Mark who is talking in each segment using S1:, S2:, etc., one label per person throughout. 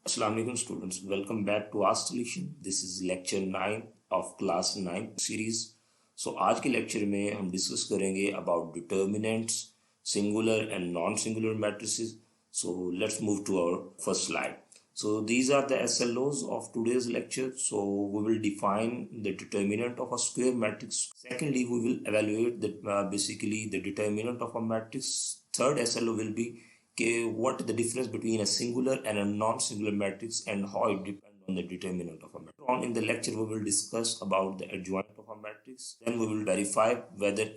S1: Assalamu alaikum students, welcome back to our solution. This is lecture 9 of class 9 series. So आज के lecture में हम discuss करेंगे about determinants, singular and non-singular matrices. So let's move to our first slide. So these are the SLOs of today's lecture. So we will define the determinant of a square matrix. Secondly, we will evaluate basically the determinant of a matrix. Third SLO will be what is the difference between a singular and a non-singular matrix and how it depends on the determinant of a matrix. On in the lecture, we will discuss about the adjoint of a matrix. Then we will verify whether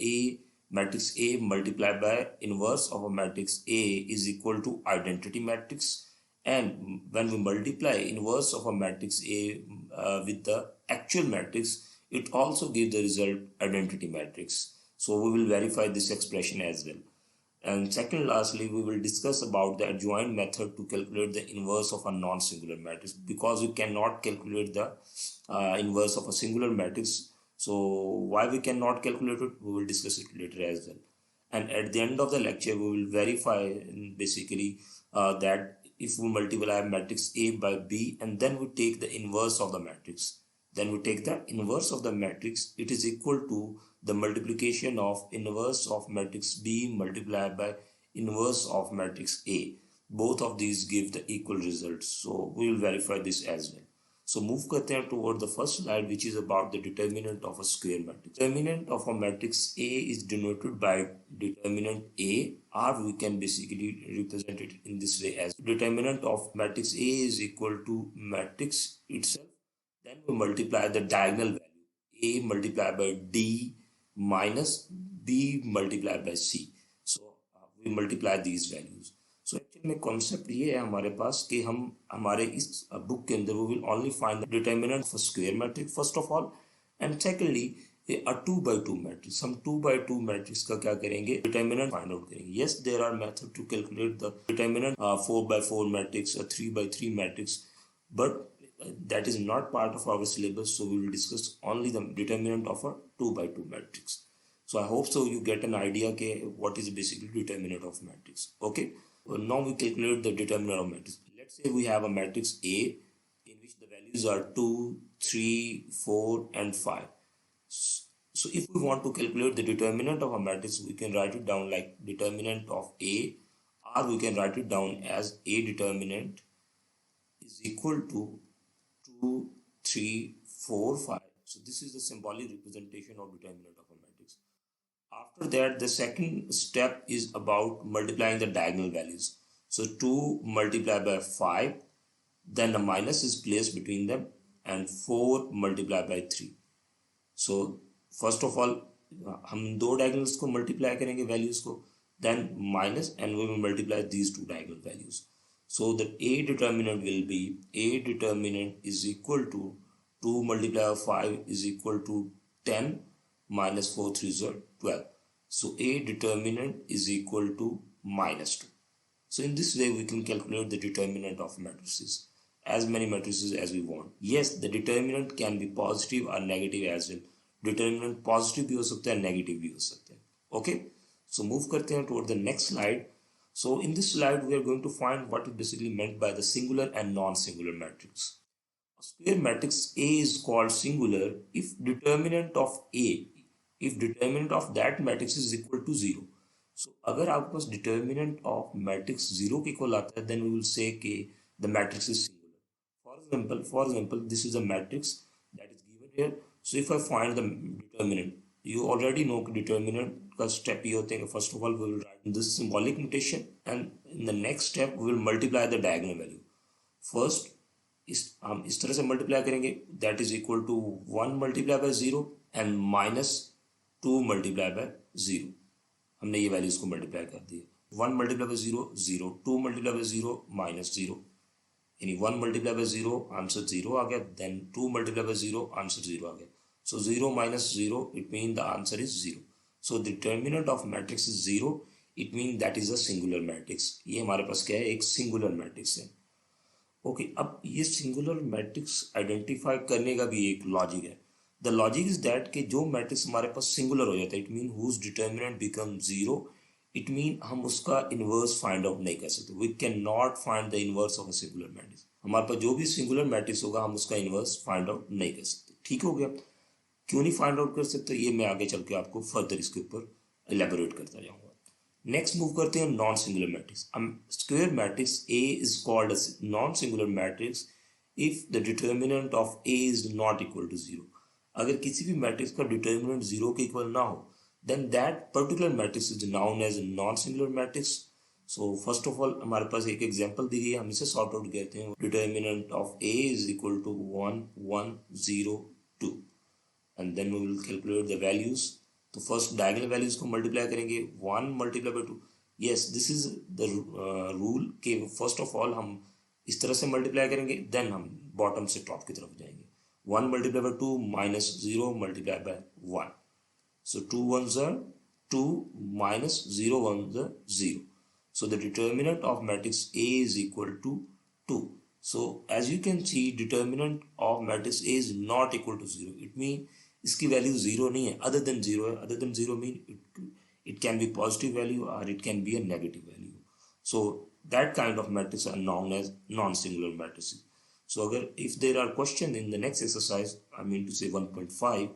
S1: matrix A multiplied by inverse of a matrix A is equal to identity matrix. And when we multiply inverse of a matrix A with the actual matrix, it also gives the result identity matrix. So we will verify this expression as well. And second, lastly, we will discuss about the adjoint method to calculate the inverse of a non-singular matrix, because we cannot calculate the inverse of a singular matrix. So why we cannot calculate it, we will discuss it later as well. And at the end of the lecture, we will verify basically that if we multiply matrix A by B and then we take the inverse of the matrix, then we take the inverse of the matrix, it is equal to the multiplication of inverse of matrix B multiplied by inverse of matrix A. Both of these give the equal results. So we will verify this as well. So move करते हैं toward the first slide, which is about the determinant of a square matrix. Determinant of a matrix A is denoted by determinant A, or we can basically represent it in this way as determinant of matrix A is equal to matrix itself. Then we multiply the diagonal value A multiplied by D minus B multiplied by C. So we multiply these values. So actually में concept ये है हमारे पास कि हम हमारे इस book के अंदर we will only find the determinant of a square matrix first of all, and secondly a 2 by 2 matrix. हम 2 by 2 matrix का क्या करेंगे, determinant find out करेंगे. Yes, there are methods to calculate the determinant 4 by 4 matrix, a 3 by 3 matrix, but that is not part of our syllabus, so we will discuss only the determinant of a 2 by 2 matrix. So I hope so you get an idea what is basically determinant of matrix. Okay, well, now we calculate the determinant of matrix. Let's say we have a matrix A in which the values are 2, 3, 4 and 5. So if we want to calculate the determinant of a matrix, we can write it down like determinant of A, or we can write it down as A determinant is equal to 2, 3, 4, 5. So this is the symbolic representation of determinant of a matrix. After that, the second step is about multiplying the diagonal values. So 2 multiplied by 5, then a minus is placed between them, and 4 multiplied by 3. So first of all, हम दो diagonals को multiply करेंगे values को, then minus, and we will multiply these two diagonal values. So the A determinant will be A determinant is equal to 2 multiplied by 5 is equal to 10 minus 4 3 is 12. So A determinant is equal to minus 2. So in this way we can calculate the determinant of matrices, as many matrices as we want. Yes, the determinant can be positive or negative as well. Determinant positive भी हो सकता है, negative भी हो सकता है. Okay, so move करते हैं toward the next slide. So in this slide, we are going to find what is basically meant by the singular and non-singular matrix. A square matrix A is called singular if determinant of A, if determinant of that matrix is equal to 0. So अगर आपके पास determinant of matrix 0 के equal आता है, then we will say कि the matrix is singular. For example, this is a matrix that is given here. So if I find the determinant, you already know determinant का step ये होते हैं. First of all, we will write this symbolic notation, and in the next step we will multiply the diagonal value. First हम इस तरह से multiply करेंगे, that is equal to 1 multiplied by 0 and minus 2 multiplied by 0. हमने ये values को multiply कर दिए. 1 multiplied by 0 0, 2 multiplied by 0 minus 0, यानी 1 multiplied by 0 आंसर 0 आ गया, then 2 multiplied by 0 आंसर 0 आ गया. So 0 minus 0, it means the answer is 0. So the determinant of matrix is 0. It means that is a singular matrix. ये हमारे पास क्या है, एक singular matrix है. ओके, अब ये सिंगुलर मैट्रिक्स आइडेंटिफाई करने का भी एक लॉजिक है. द लॉजिक इज दैट कि जो मैट्रिक्स हमारे पास सिंगुलर हो जाता है, it mean whose determinant become 0, it mean हम उसका इनवर्स फाइंड आउट नहीं कर सकते. We can not find the inverse of a singular matrix. हमारे पास जो भी सिंगुलर मैट्रिक्स होगा हम उसका इन्वर्स फाइंड आउट नहीं कर सकते। ठीक हो गया? क्यों नहीं फाइंड आउट कर सकते, ये मैं आगे चल के आपको फर्दर इसके ऊपर एलेबोरेट करता जाऊंगा। नेक्स्ट मूव करते हैं non singular matrix. Square matrix A is called non singular matrix if the determinant of A is not equal to zero. अगर किसी भी मैट्रिक्स का डिटर्मिनेंट जीरो के इक्वल ना हो then that particular matrix is known as a non-singular matrix. So first of all हमारे पास एक example दी गई है, हम इसे सॉर्ट आउट करते हैं। Determinant of a is equal to 1 1 0 2 and then we will calculate the values. तो फर्स्ट डायगोनल वैल्यूज को मल्टीप्लाई करेंगे, 1 multiply by 2। Yes, this is the rule के फर्स्ट ऑफ ऑल हम इस तरह से मल्टीप्लाई करेंगे, देन हम बॉटम से टॉप की तरफ जाएंगे। 1 multiply by 2 minus 0 multiply by 1। So 2 ones are 2 minus 0 ones are 0. So the determinant of matrix A is equal to 2. So as you can see, determinant of matrix A is not equal to 0. It means इसकी value 0 नहीं है, other than 0 है। other than 0 mean it can be positive value or it can be a negative value. So that kind of matrix are known as non-singular matrices. So अगर if there are questions in the next exercise, I mean to say 1.5,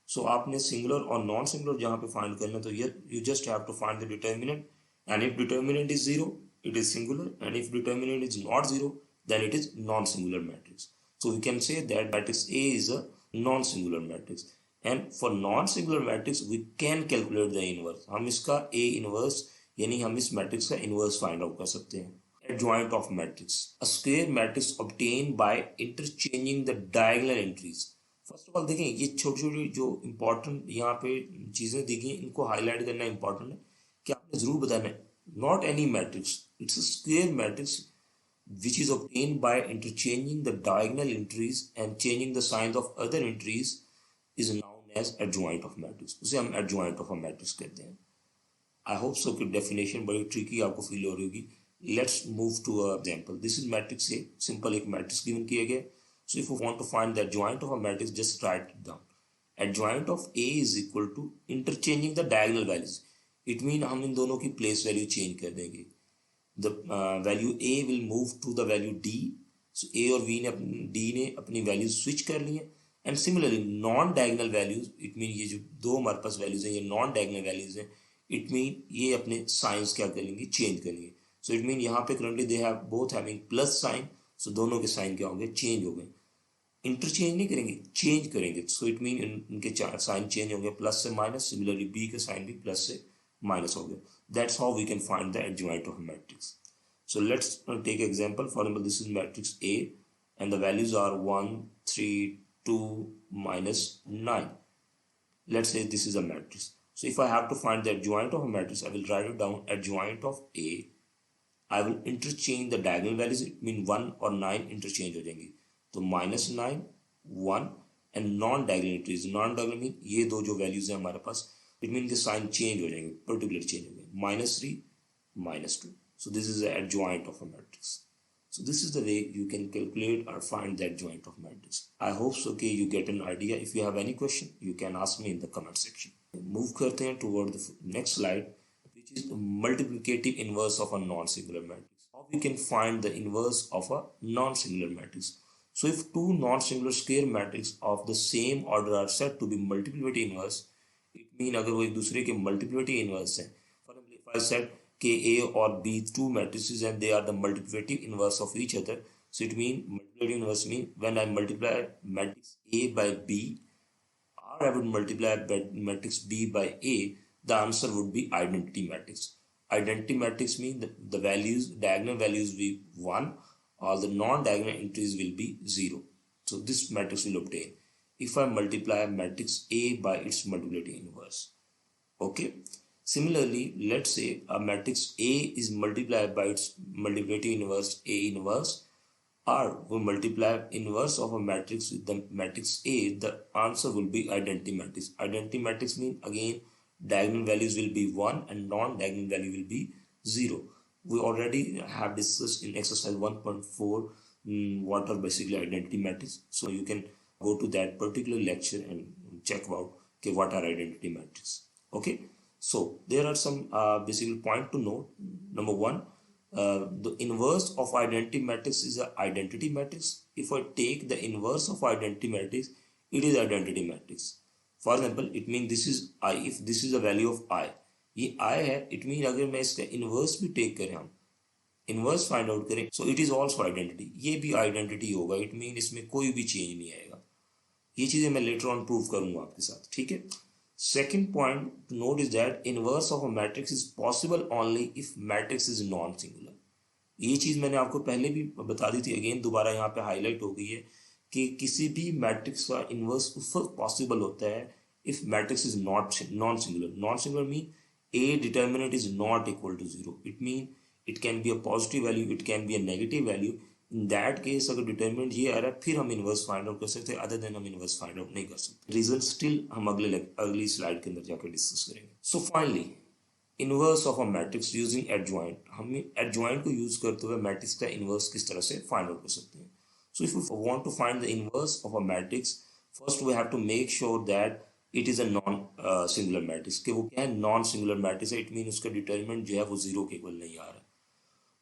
S1: सो आपने singular और non singular जहाँ पे find करना, तो you just have to find the determinant, and if determinant is zero it is singular, and if determinant is not zero then it is non singular matrix. So we can say that matrix A is a non singular matrix, and for non singular matrix we can calculate the inverse. हम इसका A inverse यानी हम इस matrix का inverse find out कर सकते हैं. Adjoint of matrix, a square matrix obtained by interchanging the diagonal entries. First of all देखें, ये छोटी छोटी जो इंपॉर्टेंट यहाँ पे चीज़ें दी गई इनको हाईलाइट करना इंपॉर्टेंट है कि आपने ज़रूर बताना है. Not any matrix, it's a square matrix which is obtained by interchanging the diagonal entries and changing the signs of other entries is known as adjoint of matrix. उसे हम adjoint of a matrix कहते हैं. I hope so कि definition बड़ी tricky आपको feel हो रही होगी. Let's move to a example. This is matrix A. Simple एक matrix given किया गया. So if you want to find the adjoint of a matrix, just write it down. Adjoint of A is equal to interchanging the diagonal values. It means हम इन दोनों की place value change कर देंगे. The value A will move to the value D. So A और D ने अपनी values switch कर ली हैं. And similarly, non-diagonal values, it means ये जो दो हमारे पास values हैं ये non-diagonal values हैं. It means ये अपने signs क्या कर लेंगे, change कर लेंगे. So it means यहाँ पे currently they have both having plus sign. So दोनों के साइन क्या होंगे, चेंज हो गए. इंटरचेंज नहीं करेंगे, चेंज करेंगे. सो इट मीन इनके साइन चेंज होंगे प्लस से माइनस. सिमिलरली बी के साइन भी प्लस से माइनस हो गए. That's how we can find the adjoint of matrix. So let's take example. For example this is matrix A and the values are 1 3 2 -9. Let's say this is a matrix. So if I have to find the adjoint of a matrix, I will write it down. Adjoint of A, I will interchange the diagonal values. It means 1 और 9 interchange हो जाएंगी. तो -9 1 and non diagonal entries. Non diagonal mean ये दो जो values हैं हमारे पास, it mean के साइन चेंज हो जाएंगे, पर्टिकुलर चेंज हो जाएंगे. -3 -2. So this is the adjoint of a matrix. So this is the way you can calculate or find the adjoint of matrix. I hope so कि you get an idea. If you have any question, you can ask me in the comment section. Move करते हैं toward the next slide, which is the multiplicative inverse of a non-singular matrix. How we can find the inverse of a non-singular matrix? So if two non-singular square matrices of the same order are said to be multiplicative inverse, it means अगर वो एक दूसरे के multiplicative inverse हैं. For example, if I said कि A or B two matrices and they are the multiplicative inverse of each other, so it means multiplicative inverse means when I multiply matrix A by B, or I would multiply matrix B by A, the answer would be identity matrix. Identity matrix means the values, diagonal values will be 1, or the non-diagonal entries will be 0. So this matrix will obtain if I multiply matrix A by its multiplicative inverse. Okay. Similarly, let's say a matrix A is multiplied by its multiplicative inverse A inverse, or we multiply inverse of a matrix with the matrix A, the answer will be identity matrix. Identity matrix means again diagonal values will be 1 and non-diagonal value will be 0. We already have discussed in exercise 1.4 what are basically identity matrices. So you can go to that particular lecture and check out okay, what are identity matrices. Okay, so there are some basically point to note. Number one, the inverse of identity matrix is an identity matrix. If I take the inverse of identity matrix, it is identity matrix. For example, it means this is I. If this is a value of I, ये I है, it means अगर मैं इसका inverse भी take करें, हम inverse find out करें, so it is also identity, ये भी आइडेंटिटी होगा. इट मीन इसमें कोई भी चेंज नहीं आएगा. ये चीजें मैं लेटर ऑन प्रूव करूंगा आपके साथ. ठीक है. Second point two note is that inverse of a matrix is possible only if matrix is non singular. ये चीज मैंने आपको पहले भी बता दी थी, अगेन दोबारा यहाँ पे हाईलाइट हो गई है कि किसी भी मैट्रिक्स का इनवर्स उस वक्त पॉसिबल होता है if matrix is not non singular. Non singular mean A determinant is not equal to zero. It mean it can be a positive value, it can be a negative value. In that case अगर determinant ये आ रहा है फिर हम inverse find out कर सकते हैं, अदर देन हम इनवर्स फाइंड आउट नहीं कर सकते. रीजन स्टिल हम अगली स्लाइड के अंदर जाकर डिस्कस करेंगे. So finally inverse of a matrix using adjoint. हम एडजॉइंट को यूज करते हुए मैट्रिक्स का इनवर्स किस तरह से फाइंड आउट कर सकते हैं. So if you want to find the inverse of a matrix, first we have to make sure that it is a non singular matrix. कि वो क्या है, नॉन सिंगुलर मैट्रिक्स है. इट मीन उसका determinant जो है वो जीरो के इक्वल नहीं आ रहा.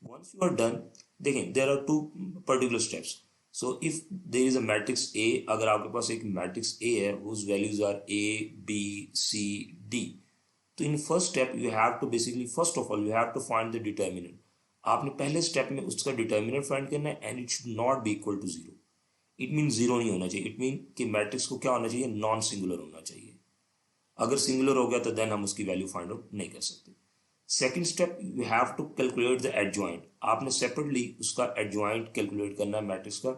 S1: Once you are done, देखें there are two particular steps. So if there is a matrix A, अगर आपके पास एक matrix A है whose values are A, B, C, D, तो in first step you have to basically first of all you have to find the determinant. आपने पहले step में उसका determinant find करना है and it should not be equal to zero. It mean zero नहीं होना चाहिए. इट मीन कि मैट्रिक्स को क्या होना चाहिए, नॉन सिंगुलर होना चाहिए. अगर सिंगुलर हो गया तो देन हम उसकी वैल्यू फाइंड आउट नहीं कर सकते. Second step you have to calculate the adjoint. आपने सेपरेटली उसका एडजॉइंट कैलकुलेट करना है मैट्रिक्स का.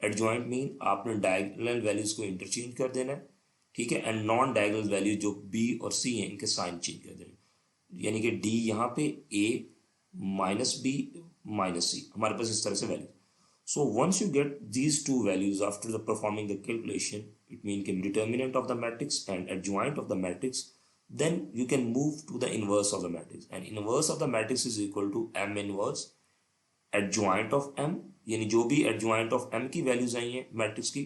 S1: एडजॉइंट मीन आपने डायगोनल वैल्यूज को इंटरचेंज कर देना है. ठीक है. एंड नॉन डायगोनल वैल्यू जो बी और सी हैं इनके साइन चेंज कर देना. यानी कि डी यहाँ पे A minus B minus C, हमारे पास इस तरह से value. So once you get these two values after the performing the calculation, it mean के determinant of the matrix and adjoint of the matrix, then you can move to the inverse of the matrix, and inverse of the matrix is equal to m inverse adjoint of m, यानी जो भी adjoint of m की values आई हैं matrix की,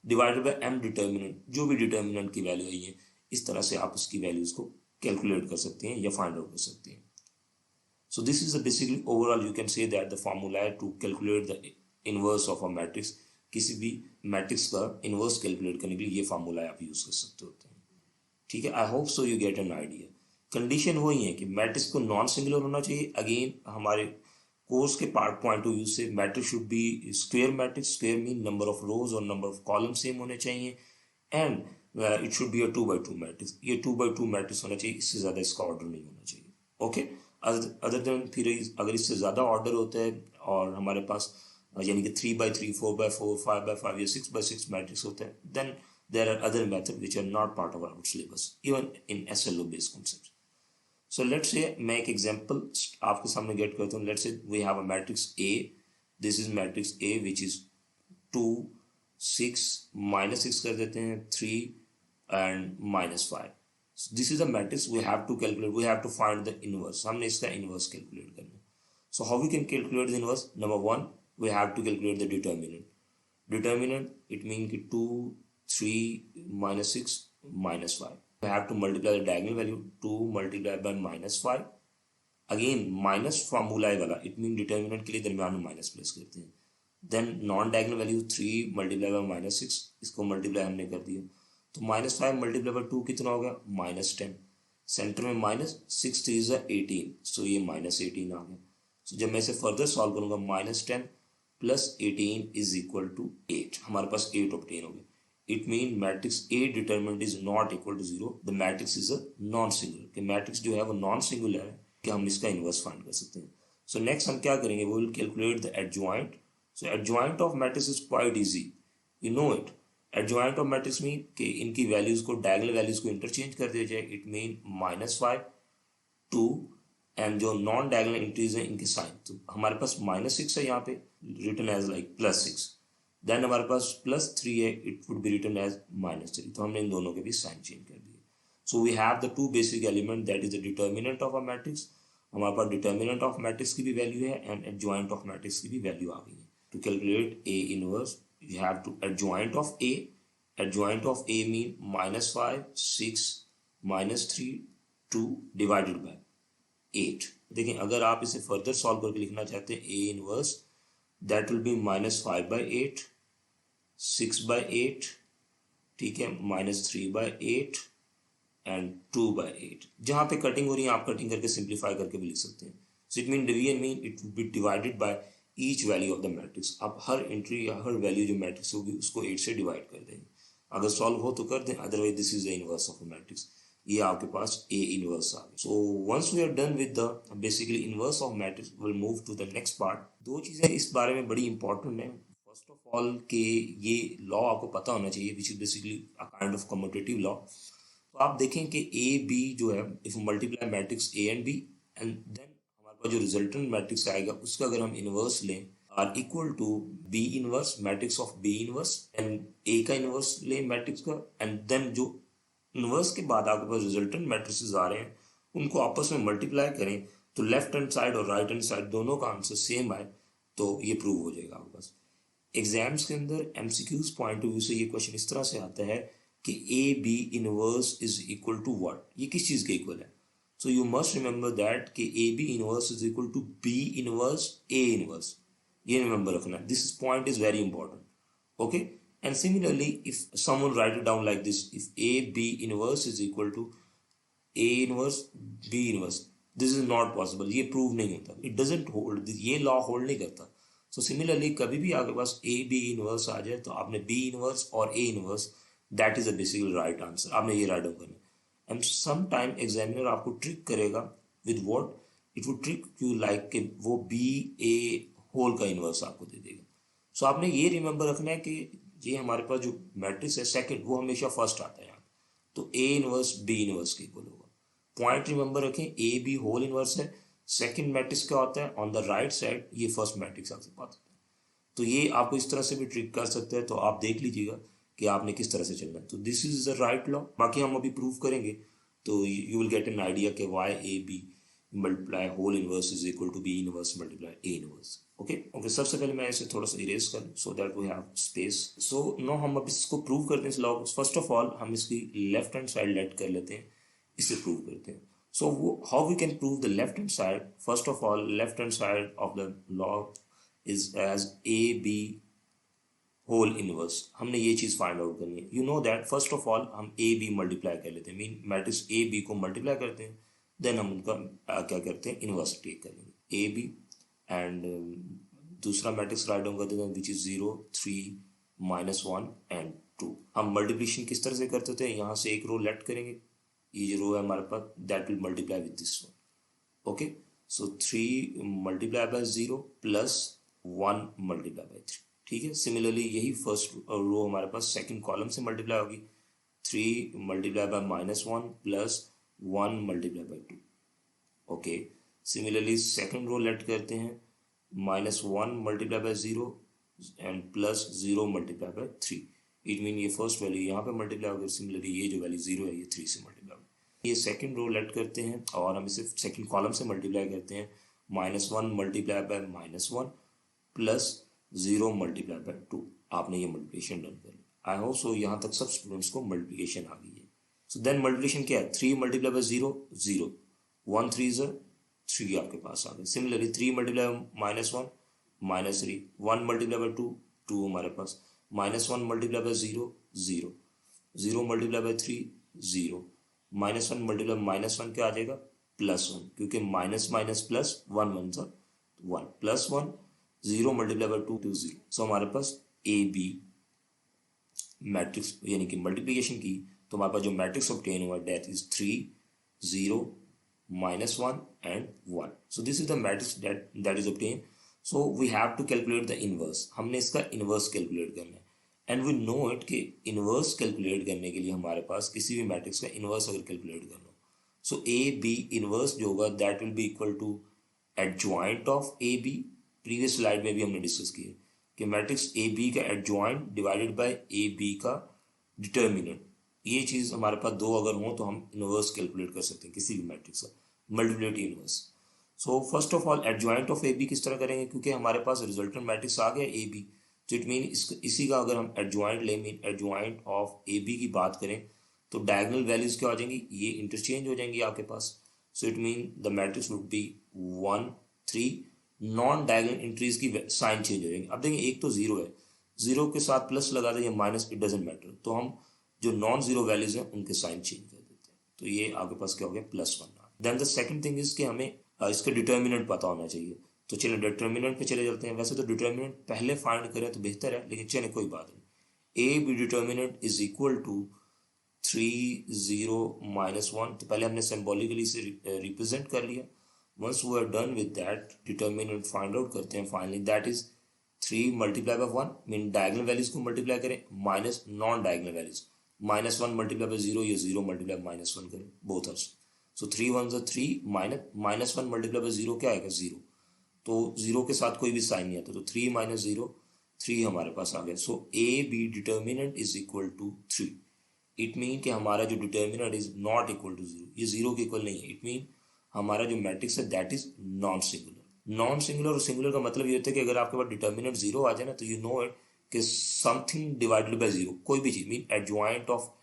S1: divided by m determinant, जो भी determinant की वैल्यू आई है. इस तरह से आप उसकी वैल्यूज को कैलकुलेट कर सकते हैं या फाइंड आउट कर सकते हैं. So this is basically overall you can say that the formula to calculate the inverse of a matrix. किसी भी मैट्रिक्स का इनवर्स कैलकुलेट करने के लिए ये फार्मूला आप यूज कर सकते होते हैं. ठीक है. आई hope so you get an idea. Condition वही है कि मैट्रिक्स को नॉन सिंगुलर होना चाहिए. अगेन हमारे कोर्स के पार्ट पॉइंट ऑफ व्यू से matrix should be square matrix. Square mean number of रोज और नंबर ऑफ कॉलम सेम होने चाहिए. And it should be a 2x2 matrix. ये 2x2 मैट्रिक्स होना चाहिए, इससे ज़्यादा इसका ऑर्डर नहीं होना चाहिए. ओके. अदर देन फिर अगर इससे ज़्यादा ऑर्डर होता है और हमारे पास यानी कि 3x3, 4x4, 5x5 या 6x6 मैट्रिक्स होता है, then there are other methods which are not part of our syllabus, even in SLO based concepts. So let's say मैं एक example आपके सामने get करता हूँ. Let's say we have a matrix A. This is matrix A which is 2, 6, -6 कर देते हैं, 3 and -5. So this is a matrix we have to calculate. We have to find the inverse. हमने इसका inverse calculate करना है. So how we can calculate the inverse? Number one, we have to calculate the determinant. Determinant, it means कि 2, 3 minus 6 minus 5. We have to multiply the diagonal value 2 multiplied by minus 5. Again minus formula वाला, it means determinant के लिए दरमियान में minus place करते हैं. Then non diagonal value 3 multiplied by minus 6, इसको multiply हमने कर दिया तो -5 multiplied by 2 कितना हो गया, -10. सेंटर में -6 3 is 18, सो ये -18 आ गया. सो जब मैं इसे फर्दर सॉल्व करूंगा, -10 प्लस 18 इज इक्वल टू 8. हमारे पास 8 ऑब्टेन हो गया. It means matrix A determinant is not equal to 0. The matrix is a non-singular. कि matrix जो है वो non-singular है कि हम इसका inverse find कर सकते हैं. So next हम क्या करेंगे, we will calculate the adjoint. So adjoint of matrix is quite easy. You know it. Adjoint of matrix mean कि इनकी values को diagonal values को interchange कर दिया जाए. It mean -5, 2 and जो non-diagonal entries हैं इनके sign. तो हमारे पास -6 है यहाँ पे written as like +6. देन हमारे पास +3 है, it would be written as -3. तो हमने इन दोनों के भी साइन चेंज कर दिए. So we have the two basic element, that is the determinant of a matrix. हमारे पास डिटर्मिनेंट ऑफ मैट्रिक्स की भी वैल्यू है एंड एडजॉइंट ऑफ मैट्रिक्स की भी वैल्यू आ गई है. To calculate A inverse you have to adjoint of A. Adjoint of A mean -5, 6, -3, 2 divided by 8। देखें अगर आप इसे फर्दर सॉल्व करके लिखना चाहते हैं A inverse that will B -5/8, 6/8, ठीक है, -3/8 एंड 2/8। जहाँ पे कटिंग हो रही है आप कटिंग करके सिंप्लीफाई करके भी लिख सकते हैं। सो it mean it will be divided by each value of the matrix. आप हर एंट्री या हर वैल्यू जो मैट्रिक्स होगी उसको 8 से डिवाइड कर देंगे। अगर सॉल्व हो तो कर दें, otherwise this is the inverse of a matrix. ये आपके पास ए इनवर्स आ गया। So once we are done with the basically inverse of matrix will move to the next part. दो चीज़ें इस बारे में बड़ी इंपॉर्टेंट है। फर्स्ट ऑफ ऑल के ये लॉ आपको पता होना चाहिए which is basically a kind of commutative law. तो आप देखें कि ए बी जो है if multiply matrix A and B and then हमारे पास जो रिजल्टेंट मैट्रिक्स आएगा उसका अगर हम इनवर्स लें are equal to B inverse matrix of B inverse and A का इनवर्स लें मैट्रिक्स का एंड देन जो इनवर्स के बाद आपके पास रिजल्टेंट मैट्रिसेस आ रहे हैं उनको आपस में मल्टीप्लाई करें तो लेफ्ट हैंड साइड और राइट हैंड साइड दोनों का आंसर सेम आए तो ये प्रूव हो जाएगा आपके पास। एग्जाम्स के अंदर एमसीक्यूज पॉइंट ऑफ व्यू से ये क्वेश्चन इस तरह से आता है कि A B inverse is equal to what, ये किस चीज़ के इक्वल है। So you must remember that कि A B inverse is equal to B inverse A inverse. ये रिमेंबर रखना, this point is very important. Okay, and similarly if someone write it down like this, if a b inverse is equal to a inverse b inverse, this is not possible, ये prove नहीं होता, it doesn't hold, ये law hold नहीं करता। So similarly कभी भी आपके पास ए बी इनवर्स आ जाए तो आपने बी इनवर्स और A inverse that is a basically right answer, आपने ये राइट डाउन करना। एंड सम टाइम एग्जामिनर आपको ट्रिक करेगा with what, it would trick you like कि वो बी ए होल का इनवर्स आपको दे देगा। सो आपने ये रिमेंबर रखना है कि ये हमारे पास जो मैट्रिक्स है सेकंड वो हमेशा फर्स्ट आता है यहाँ, तो ए इनवर्स बी इनवर्स के इक्वल होगा। पॉइंट रिमेंबर रखें, ए बी होल इनवर्स है, सेकंड मैट्रिक्स क्या होता है ऑन द राइट साइड, ये फर्स्ट मैट्रिक्स आपके पास होता है। तो ये आपको इस तरह से भी ट्रिक कर सकते हैं, तो आप देख लीजिएगा कि आपने किस तरह से चलना है। तो this is the right law, बाकी हम अभी प्रूव करेंगे तो you will get an idea कि why A B multiply whole inverse is equal to B inverse multiply A inverse. Okay, सबसे पहले मैं इसे थोड़ा सा इरेज कर so that we have space. So now हम अब इसको प्रूव करते हैं इस लॉ को। फर्स्ट ऑफ ऑल हम इसकी लेफ्ट हैंड साइड लेट कर लेते हैं, इसे प्रूव करते हैं। So how we can prove the left hand side, first of all left hand side of the law is as A B whole inverse. हमने ये चीज़ फाइंड आउट करनी है। You know that first of all हम A B multiply कर लेते हैं, mean matrix A B को मल्टीप्लाई करते हैं, देन हम उनका क्या करते हैं इनवर्स टेक करेंगे ए बी एंड दूसरा मैट्रिक्स राइट डाउन कर देते हैं विच इज 0 3 -1 एंड 2। हम मल्टीप्लिकेशन किस तरह से करते थे, यहाँ से एक रो लेफ्ट करेंगे, ये जो रो है हमारे पास that will multiply with this one. Okay, so 3 multiply by 0 plus 1 multiply by 3, ठीक है। सिमिलरली यही फर्स्ट रो हमारे पास सेकंड कॉलम से मल्टीप्लाई होगी, 3 multiply by -1 plus 1 multiply by 2। Okay, similarly second row let करते हैं -1 multiply by 0 and plus 0 multiply by 3। It mean ये फर्स्ट वैल्यू यहाँ पे मल्टीप्लाई होगी, सिमिलरली ये जो वैल्यू 0 है ये 3 से मल्टीप्लाई होगी। ये सेकंड रो लेट करते हैं और हम इसे सेकंड कॉलम से मल्टीप्लाई करते हैं, -1 multiply by -1 plus 0 multiply by 2। आपने ये मल्टीप्लिकेशन डन कर लिया। आई होप सो यहाँ तक सब स्टूडेंट्स को मल्टीप्लिकेशन आ गई है। सो देन मल्टीप्लिकेशन क्या है, 3 मल्टीप्लाई बाय 0 0, 1 3 ज़र 3 आपके पास आ गए। सिमिलरली 3 मल्टीप्लाई -1 -3, 1 मल्टीप्लाई बाय 2 2 हमारे पास, -1 multiply by 0 0, 0 multiply by 3 0, -1 multiply -1 क्या आ जाएगा +1, क्योंकि माइनस माइनस प्लस 1 1 सा 1 +1, 0 मल्टीप्लाई बाय 2 2 0। सो हमारे पास ए बी मैट्रिक्स यानी कि मल्टीप्लिकेशन की तो हमारे पास जो मैट्रिक्स ऑब्टेन हुआ that is 3 0 -1 and 1. So this is the matrix that is obtained. So we have to calculate the inverse. हमने इसका inverse calculate करना है and we know it कि inverse calculate करने के लिए हमारे पास किसी भी मैट्रिक्स का inverse अगर calculate करना हो, so A B inverse जो होगा that will be equal to adjoint of A B। previous slide में भी हमने डिस्कस किया कि मैट्रिक्स A B का adjoint divided by A B का determinant। ये चीज़ हमारे पास दो अगर हो तो हम इनवर्स कैलकुलेट कर सकते हैं किसी भी मैट्रिक्स का, multiplicative inverse. So first of all adjoint of A B किस तरह करेंगे, क्योंकि हमारे पास रिजल्टेंट मैट्रिक्स आ गया ए बी, तो इट मीन इसी का अगर हम एडजॉइंट लें, mean adjoint of A B की बात करें तो डायगोनल वैल्यूज क्या हो जाएंगी, ये इंटरचेंज हो जाएंगी आपके पास। So it mean the matrix would be 1 3, non diagonal entries की साइन चेंज हो जाएंगे। अब देखिए एक तो जीरो है, जीरो के साथ प्लस लगा दें या माइनस, इट डजेंट मैटर, तो हम जो नॉन जीरो वैल्यूज हैं उनके साइन चेंज कर देते हैं। तो ये आपके पास क्या हो गया, +1। Then the second thing is कि हमें इसका डिटर्मिनेंट पता होना चाहिए। तो चलिए डिटर्मिनेंट पे चले जाते हैं। वैसे तो डिटर्मिनेंट पहले फाइंड करें तो बेहतर है, लेकिन चलिए कोई बात नहीं। A B determinant is equal to 3 0 -1। तो पहले हमने सिंबॉलिकली से रिप्रेजेंट कर लिया। Once we are done with that, determinant find out करते हैं finally. That is 3 multiply by 1, mean diagonal values को मल्टीप्लाई करें, minus non diagonal values, -1 multiply by 0, ये 0 मल्टीप्लाई -1 करें, both are. So 3 1 3, -1 multiply by 0 क्या आएगा, 0। तो 0 के साथ कोई भी साइन नहीं आता, तो 3 - 0 3 हमारे पास आ गया। So A B determinant is equal to 3। It mean कि हमारा जो determinant is not equal to 0, ये 0 के इक्वल नहीं है। इट मीन हमारा जो मैट्रिक्स है that is non singular. Non singular और सिंगुलर का मतलब ये होता है कि अगर आपके पास डिटर्मिनेंट 0 आ जाए ना, तो यू नो इट कि समथिंग डिवाइडेड बाय 0, कोई भी चीज, मीन एडजॉइंट ऑफ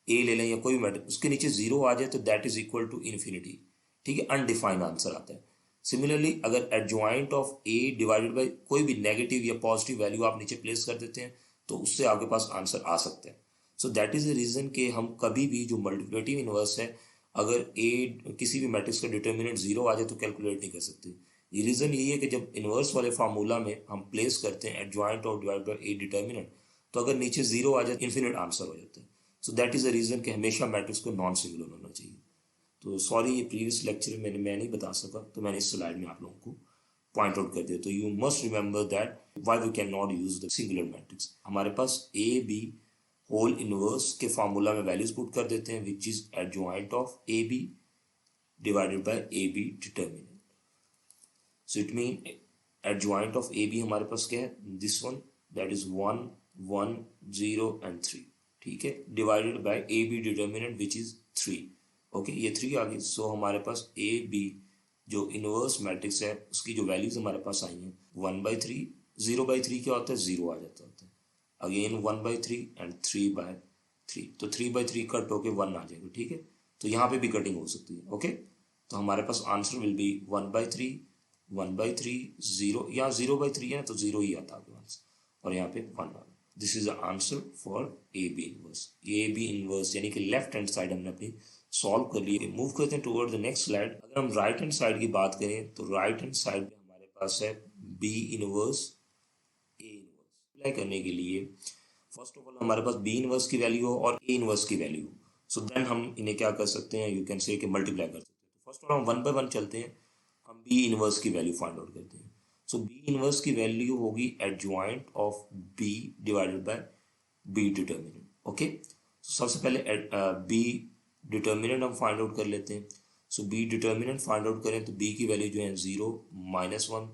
S1: ए ले लें या कोई भी मैट्रिक्स, उसके नीचे 0 आ जाए तो that is equal to infinity. ठीक है, अनडिफाइंड आंसर आता है। सिमिलरली अगर adjoint of A divided by कोई भी नेगेटिव या पॉजिटिव वैल्यू आप नीचे प्लेस कर देते हैं, तो उससे आपके पास आंसर आ सकता है। So that is the reason कि हम कभी भी जो मल्टीप्लिकेटिव इनवर्स है, अगर ए किसी भी मैट्रिक्स का डिटर्मिनेंट 0 आ जाए तो कैलकुलेट नहीं कर सकते। ये रीजन यही है कि जब इनवर्स वाले फार्मूला में हम प्लेस करते हैं adjoint of divide by A determinant, तो अगर नीचे 0 आ जाए इन्फिनिट आंसर हो जाता है। So that is the reason कि हमेशा मैट्रिक्स को नॉन सिंगुलर होना चाहिए। तो सॉरी, ये प्रीवियस लेक्चर में मैं नहीं बता सका, तो मैंने इस स्लाइड में आप लोगों को पॉइंट आउट कर दिया। तो you must remember that why we can not use the singular matrix. हमारे पास ए बी होल इनवर्स के फार्मूला में वैल्यूज पुट कर देते हैं, which is adjoint of A B divided by A B determinant. So it mean adjoint of A B हमारे पास क्या है, this one, that is 1 1 0 and 3। ठीक है, divided by A B determinant which is 3। Okay, ये 3 आ गई। सो हमारे पास ए बी जो इनवर्स मैट्रिक्स है उसकी जो वैल्यूज हमारे पास आई हैं, 1/3, 0/3 क्या होता है, 0 आ जाता होता है। अगेन 1/3 एंड 3/3, तो 3/3 कट होके 1 आ जाएगा। ठीक है, तो यहाँ पे भी कटिंग हो सकती है। ओके, तो हमारे पास आंसर विल बी 1/3 1/3 0, यहाँ 0/3 है तो 0 ही आता है आंसर, और यहाँ पे 1 आ गया। This is the answer for A B inverse. A B inverse यानी कि लेफ्ट हैंड साइड हमने अपनी सॉल्व कर लिए। मूव करते हैं टुवर्ड द नेक्स्ट स्लाइड। अगर हम राइट हैंड साइड की बात करें तो राइट हैंड साइड पे हमारे पास है B inverse A inverse. Apply करने के लिए फर्स्ट ऑफ ऑल हमारे पास बी इनवर्स की वैल्यू हो और ए इनवर्स की वैल्यू हो। सो देन हम इन्हें क्या कर सकते हैं, यू कैन से कि मल्टीप्लाई कर सकते हैं। तो फर्स्ट ऑफ ऑल हम 1 बाय 1 चलते हैं, हम बी इनवर्स की वैल्यू फाइंड आउट करते हैं। सो बी इनवर्स की वैल्यू होगी adjoint of B divided by B determinant. Okay, सबसे पहले बी डिटर्मिनेंट हम फाइंड आउट कर लेते हैं। So B determinant find out करें तो बी की वैल्यू जो है 0 -1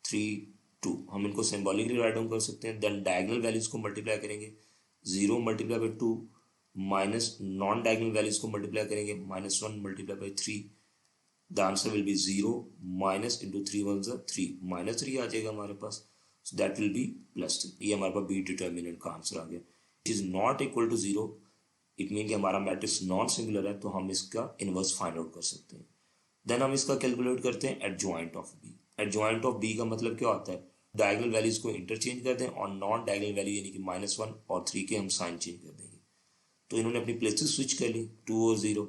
S1: 3 2, हम इनको सिंबॉलिकली राइट डाउन कर सकते हैं। देन डायगोनल वैल्यूज को मल्टीप्लाई करेंगे, 0 multiply by 2 minus non diagonal values को मल्टीप्लाई करेंगे, -1 multiply by 3, the answer will be 0 minus into 3 1 3, -3 आ जाएगा हमारे पास। So that will be +3। ये हमारे पास बी डिटर्मिनेंट का आंसर आ गया। It is not equal to 0, it mean कि हमारा मैट्रिक्स नॉन सिंगुलर है, तो हम इसका इनवर्स फाइंड आउट कर सकते हैं। देन हम इसका कैलकुलेट करते हैं adjoint of B. Adjoint of B का मतलब क्या होता है, डायगोनल वैल्यूज को इंटरचेंज कर दें और नॉन डायगोनल वैल्यू यानी कि -1 और 3 के हम साइन चेंज कर देंगे। तो इन्होंने अपनी प्लेसेस स्विच कर ली, 2 और 0,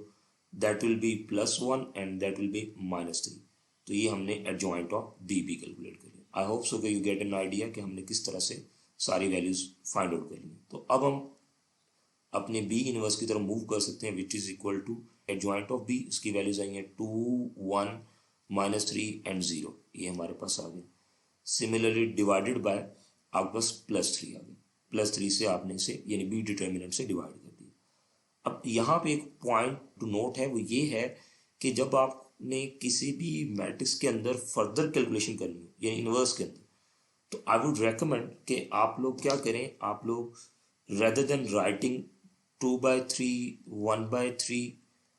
S1: that will B +1 and that will be -3। तो ये हमने एडजॉइंट ऑफ बी भी कैलकुलेट कर लिया। आई होप सो कि यू गेट एन आइडिया कि हमने किस तरह से सारी वैल्यूज फाइंड आउट कर ली। तो अब हम अपने बी इनवर्स की तरफ मूव कर सकते हैं, which is equal to adjoint of B. इसकी वैल्यूज आई हैं 2 1 -3 एंड 0, ये हमारे पास आ गए। सिमिलरली डिवाइडेड बाय आपके पास +3 आ गए, +3 से आपने इसे यानी बी डिटर्मिनेंट से डिवाइड कर दिया। अब यहाँ पे एक पॉइंट टू नोट है, वो ये है कि जब आपने किसी भी मैट्रिक्स के अंदर फर्दर कैलकुलेशन करनी हो यानी इनवर्स के अंदर, तो आई वुड रेकमेंड कि आप लोग क्या करें, आप लोग rather than writing 2/3 1/3,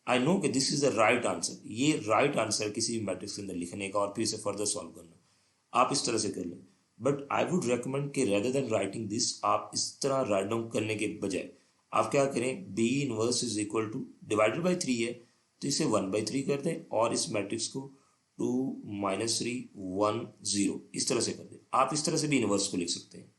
S1: I know कि this is the right answer, ये राइट आंसर किसी भी मैट्रिक्स के अंदर लिखने का और फिर इसे फर्दर सॉल्व करना, आप इस तरह से कर लें। बट आई वुड रेकमेंड कि रेदर देन राइटिंग दिस, आप इस तरह राइट डाउन करने के बजाय आप क्या करें, B inverse is equal to divided by 3 है, तो इसे 1/3 कर दें और इस मैट्रिक्स को 2 -3 1 0 इस तरह से कर दें। आप इस तरह से भी इन्वर्स को लिख सकते हैं।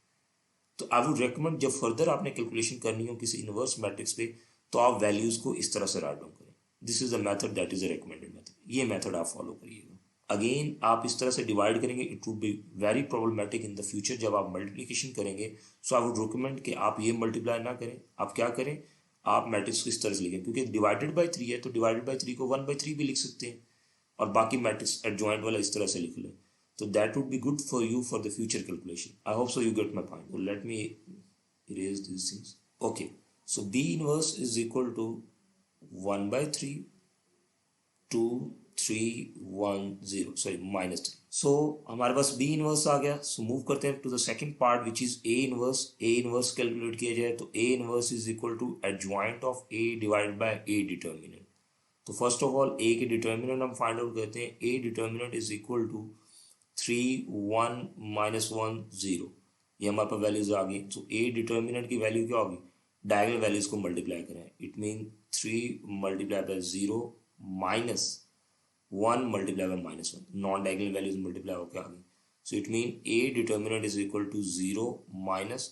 S1: तो आई वुड रेकमेंड जब फर्दर आपने कैलकुलेशन करनी हो किसी इन्वर्स मैट्रिक्स पे तो आप वैल्यूज को इस तरह से राइट डाउन करें। This is the method that is a recommended method. ये मेथड आप फॉलो करिएगा। अगेन आप इस तरह से डिवाइड करेंगे, it would be very problematic in the future जब आप मल्टीप्लिकेशन करेंगे। सो आई वुड रिकमेंड कि आप ये मल्टीप्लाई ना करें। आप क्या करें, आप मैट्रिक्स को इस तरह से लिखें, क्योंकि डिवाइडेड बाई 3 है तो डिवाइडेड बाई 3 को 1/3 भी लिख सकते हैं और बाकी मैट्रिक्स एडजॉइंट वाला इस तरह से लिख लें। तो that would be good for you for the future calculation. I hope so you get my point. Let me erase these things. Okay, so B inverse is equal to 1/3 2 3 1 0 sorry -3. So हमारे पास B inverse आ गया। So move करते हैं to the second part which is A inverse. A inverse calculate किया जाए तो A inverse is equal to adjoint of A divided by A determinant. तो first of all A के determinant हम find out करते हैं। A determinant is equal to 3 1 -1 0। ये हमारे पास वैल्यूज आ गई। तो ए डिटर्मिनेंट की वैल्यू क्या होगी, डायगोनल वैल्यूज को मल्टीप्लाई करें। It mean 3 multiply by 0 -1 multiply by -1, non diagonal values multiply होकर आ गई। So it mean A determinant is equal to 0 -1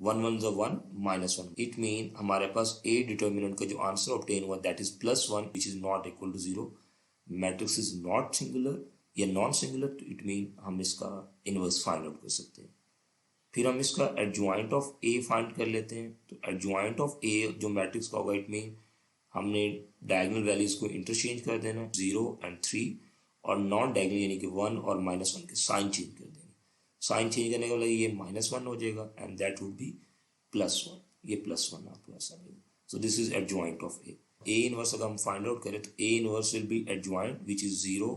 S1: 1 1 -1। It mean हमारे पास ए डिटर्मिनेंट का जो आंसर ऑब्टेन हुआ that is +1 which is not equal to 0। Matrix is not singular या non singular, तो इट मीन हम इसका इनवर्स फाइंड आउट कर सकते हैं। फिर हम इसका एडजॉइंट ऑफ ए फाइंड कर लेते हैं। तो एडजॉइंट ऑफ ए जो मैट्रिक्स का होगा, इट मीन हमने डायगोनल वैल्यूज को इंटरचेंज कर देना 0 and 3 और नॉन डायगोनल यानी कि 1 और -1 के साइन चेंज कर देंगे। साइन चेंज करने का मतलब ये -1 हो जाएगा एंड दैट वुड बी +1। ये +1 आपके पास आ जाएगा। सो this is adjoint of A. A inverse अगर हम फाइंड आउट करें तो A inverse will be adjoint which is 0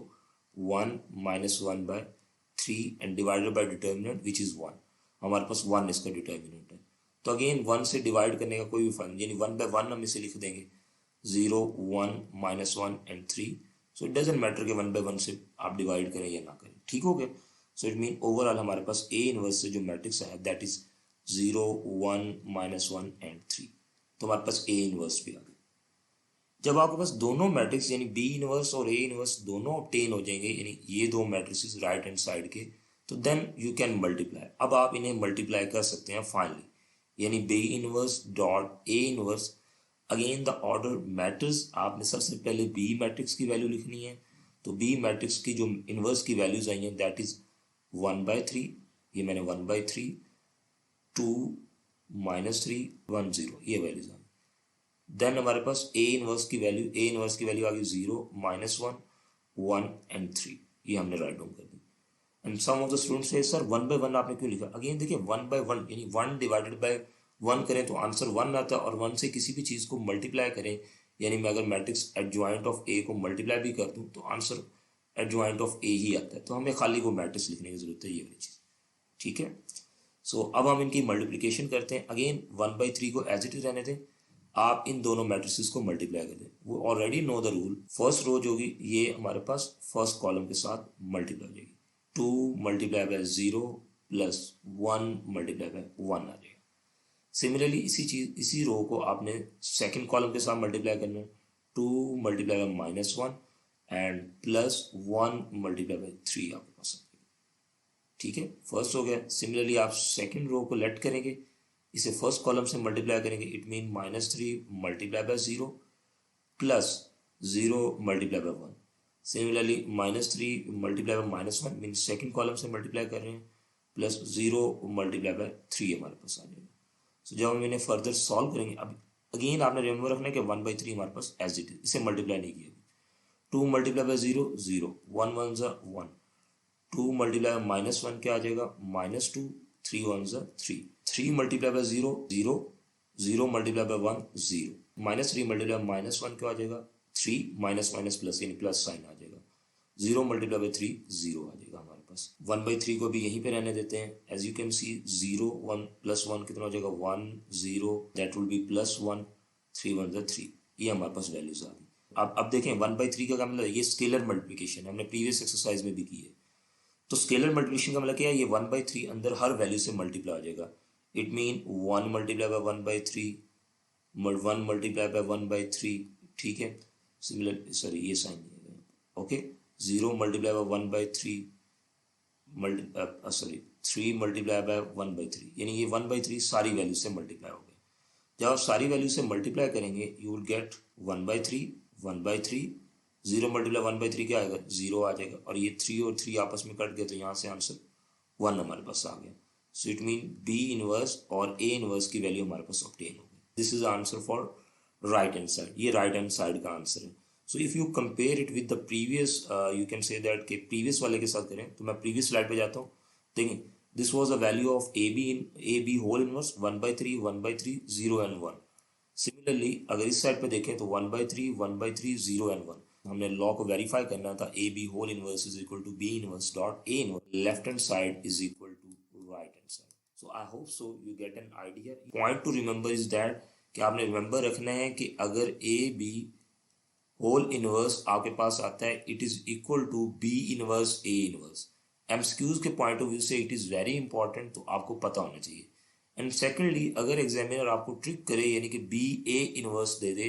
S1: 1 -1/3 and divided by determinant which is 1। हमारे पास 1 इसका डिटर्मिनेंट है। तो अगेन 1 से डिवाइड करने का कोई भी फायदा नहीं, यानी 1/1 हम इसे लिख देंगे 0 1 -1 and 3। So it doesn't matter कि 1/1 से आप डिवाइड करें या ना करें, ठीक हो गया। सो इट मीन ओवरऑल हमारे पास ए इनवर्स से जो मैट्रिक्स है दैट इज 0 1 -1 and 3। तो हमारे पास ए इनवर्स भी आ गया। जब आपके पास दोनों मैट्रिक्स यानी बी इनवर्स और ए इनवर्स दोनों ऑब्टेन हो जाएंगे, यानी ये दो मैट्रिक्स राइट हैंड साइड के, तो देन यू कैन मल्टीप्लाई। अब आप इन्हें मल्टीप्लाई कर सकते हैं फाइनली, यानी B inverse dot A inverse. Again the order matters. आपने सबसे पहले बी मैट्रिक्स की वैल्यू लिखनी है। तो बी मैट्रिक्स की जो इनवर्स की वैल्यूज आई हैं दैट इज 1/3, ये मैंने 1/3 2 -3 1 0 ये वैल्यूज आ गई। देन हमारे पास ए इनवर्स की वैल्यू आ गई 0 -1 1 and 3। ये हमने राइट डाउन कर दी। And some of the students से सर 1/1 आपने क्यों लिखा। अगेन देखिए 1/1 यानी 1 डिवाइडेड बाय 1 करें तो आंसर 1 आता है, और 1 से किसी भी चीज़ को मल्टीप्लाई करें, यानी मैं अगर मैट्रिक्स एडजॉइंट ऑफ ए को मल्टीप्लाई भी कर दूं तो आंसर एडजॉइंट ऑफ ए ही आता है। तो हमें खाली वो मैट्रिक्स लिखने की जरूरत है, ये वाली चीज़, ठीक है। सो अब हम इनकी मल्टीप्लिकेशन करते हैं। अगेन 1/3 को एज इट इज रहने दें, आप इन दोनों मैट्रिसेस को मल्टीप्लाई कर दें। वो already know the rule. First row जो होगी ये हमारे पास फर्स्ट कॉलम के साथ मल्टीप्लाई हो जाएगी। 2 multiply by 0 plus 1 multiply by 1 आ जाएगा। सिमिलरली इसी रो को आपने सेकंड कॉलम के साथ मल्टीप्लाई करना है। 2 multiply by -1 and plus 1 multiply by 3 आपके पास आ जाएगा, ठीक है। फर्स्ट हो गया। सिमिलरली आप सेकंड रो को लेट करेंगे, इसे फर्स्ट कॉलम से मल्टीप्लाई करेंगे। It mean -3 multiply by 0 plus 0 multiply by 1। Similarly -3 multiply by -1 mean second column से मल्टीप्लाई कर रहे हैं, प्लस 0 मल्टीप्लाई बाय 3 हमारे पास आ जाएगा। सो जब हम इन्हें फर्दर सॉल्व करेंगे, अब अगेन आपने रिमेंबर रखना है कि 1/3 हमारे पास एज इट इज, इसे मल्टीप्लाई नहीं किया। 2 मल्टीप्लाई बाय 0 0 1 1 ज़ा 1, 2 मल्टीप्लाई बाय -1 क्या आ जाएगा -2, 3 1 ज़ा 3, 3 multiply by 0 0, 0 multiply by 1 0, -3 multiply by -1 क्या आ जाएगा 3 माइनस माइनस प्लस यानी प्लस साइन आ जाएगा। 0 मल्टीप्लाई बाय 3 0 आ जाएगा हमारे पास। 1/3 को भी यहीं पे रहने देते हैं। As you can see 0 1 plus 1 कितना हो जाएगा 1 0, दैट विल बी +1, 3 1 ज़ा 3। ये हमारे पास वैल्यूज आ गई। अब देखें 1/3 का क्या मतलब, ये स्केलर मल्टीप्लिकेशन हमने प्रीवियस एक्सरसाइज में भी की है। तो स्केलर मल्टीप्लिकेशन का मतलब क्या है, ये 1/3 अंदर हर वैल्यू से मल्टीप्लाई हो जाएगा। It mean 1 multiply bye 1/3, 1 multiply bye 1/3, ठीक है। सिमिलर सॉरी ये साइन नहीं है, okay 0 multiply bye 1/3 sorry 3 multiply bye 1/3, यानी ये 1/3 सारी वैल्यू से मल्टीप्लाई हो गए। जब आप सारी वैल्यू से मल्टीप्लाई करेंगे यू विल गेट 1/3 1/3, 0 मल्टीप्लाई 1/3 क्या आएगा 0 आ जाएगा, और ये 3 और 3 आपस में कट गए तो यहाँ से आंसर 1 हमारे पास आ गया। So it mean B inverse और ए इनवर्स की वैल्यू हमारे पास ऑब्टेन हो गई। This is answer for right hand side, ये राइट हैंड साइड का आंसर है। सो if you compare it with the previous, you can say that कि previous वाले के साथ करें, तो मैं प्रीवियस स्लाइड पे जाता हूँ। देखिए this was the value of A B whole inverse 1/3 1/3 0 and 1। Similarly अगर इस साइड पे देखें तो 1/3 1/3 0 एंड 1। हमने लॉ को वेरीफाई करना था, A B whole inverse is equal to B inverse dot A inverse left hand side is equal to right hand side. So I hope so you get an idea. Point to remember is that कि आपने remember रखना है कि अगर ए B whole inverse आपके पास आता है it is equal to B inverse A inverse. MCQs के पॉइंट ऑफ व्यू से इट इज वेरी इंपॉर्टेंट, तो आपको पता होना चाहिए। एंड सेकेंडली अगर एग्जामिनर आपको ट्रिक करे यानी कि बी ए इनवर्स दे दे,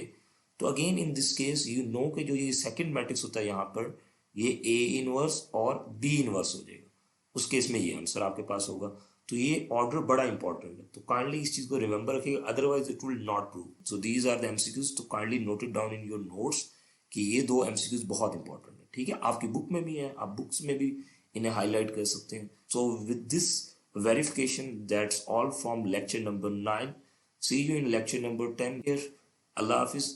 S1: तो again in this case you know कि जो ये सेकंड मैट्रिक्स होता है यहाँ पर ये ए इनवर्स और बी इनवर्स हो जाएगा, उस केस में ये आंसर आपके पास होगा। तो ये ऑर्डर बड़ा इंपॉर्टेंट है, तो काइंडली इस चीज को रिमेंबर रखिएगा, otherwise it will not prove. So these are the MCQs, तो kindly note it down in your notes कि ये दो एमसीक्यूज बहुत इंपॉर्टेंट है। ठीक है, आपकी बुक में भी है, आप बुक्स में भी इन्हें हाईलाइट कर सकते हैं। So with this verification, that's all from lecture number 9. See you in lecture number 10 here. Allah Hafiz.